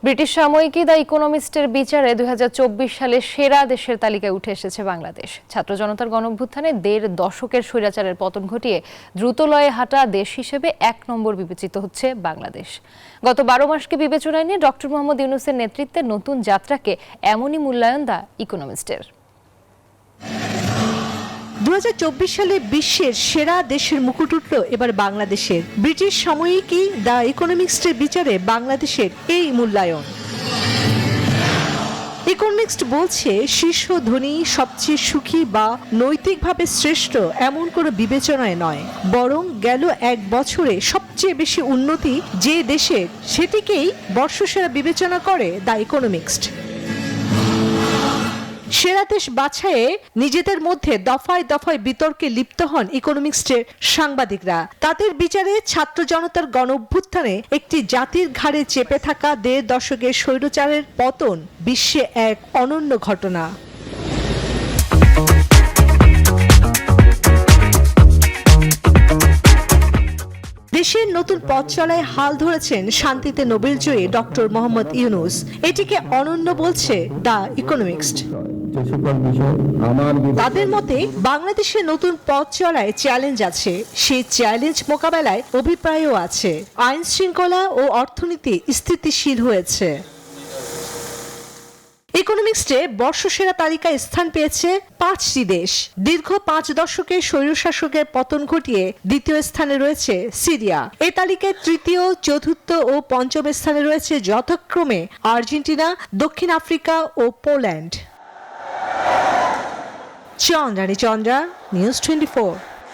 British সাময়িকী the ইকোনমিস্টের বিচারে ২০২৪ সালে সেরা দেশের তালিকায় উঠে এসেছে বাংলাদেশ। ছাত্র জনতার গণঅভ্যুত্থানে ১.৫ দশকের স্বৈরাচারের পতন ঘটিয়ে দ্রুত লয়ে হাঁটা দেশ হিসেবে ১ নম্বর বিবেচিত হচ্ছে বাংলাদেশ। গত ১২ মাসকে বিবেচনায় নিয়ে ডক্টর মোহাম্মদ ইউনূসের নেতৃত্বে নতুন যাত্রাকে এমনই মূল্যায়ন দ্য ইকোনমিস্টের। ২০২৪ সালে বিশ্বের সেরা দেশের মুকুট উঠল এবার বাংলাদেশের। ব্রিটিশ সাময়িকী দ্য ইকোনমিস্টের বিচারে বাংলাদেশের এই মূল্যায়ন। ইকোনমিস্ট বলছে, শীর্ষ ধনী, সবচেয়ে সুখী বা নৈতিকভাবে শ্রেষ্ঠ এমন কোনো বিবেচনায় নয়, বরং গেল ১ বছরে সবচেয়ে বেশি উন্নতি যে দেশের সেটিকেই বর্ষসেরা বিবেচনা করে দ্য ইকোনমিস্ট। সেরা দেশ বাছাইয়ে নিজেদের মধ্যে দফায় দফায় বিতর্কে লিপ্ত হন ইকোনমিস্টের সাংবাদিকরা। তাদের বিচারে ছাত্র জনতার গণঅভ্যুত্থানে একটি জাতির ঘাড়ে চেপে থাকা ১.৫ দশকের স্বৈরাচারের পতন বিশ্বে এক অনন্য ঘটনা। দেশের নতুন পথ চলায় হাল ধরেছেন শান্তিতে নোবেলজয়ী ডক্টর মোহাম্মদ ইউনূস। এটিকে অনন্য বলছে দ্য ইকোনমিস্ট। তাদের মতে, বাংলাদেশের নতুন পথ চলায় চ্যালেঞ্জ আছে, সেই চ্যালেঞ্জ মোকাবেলায় অভিপ্রায়ও আছে। আইন শৃঙ্খলা ও অর্থনীতি স্থিতিশীল হয়েছে। ইকোনমিস্টে বর্ষসেরা তালিকায় স্থান পেয়েছে ৫টি দেশ। দীর্ঘ ৫ দশকের স্বৈরশাসকের পতন ঘটিয়ে দ্বিতীয় স্থানে রয়েছে সিরিয়া। এই তালিকায় তৃতীয়, চতুর্থ ও পঞ্চম স্থানে রয়েছে যথাক্রমে আর্জেন্টিনা, দক্ষিণ আফ্রিকা ও পোল্যান্ড। চন্দ্রানী চন্দ্রা, নিউজ 24।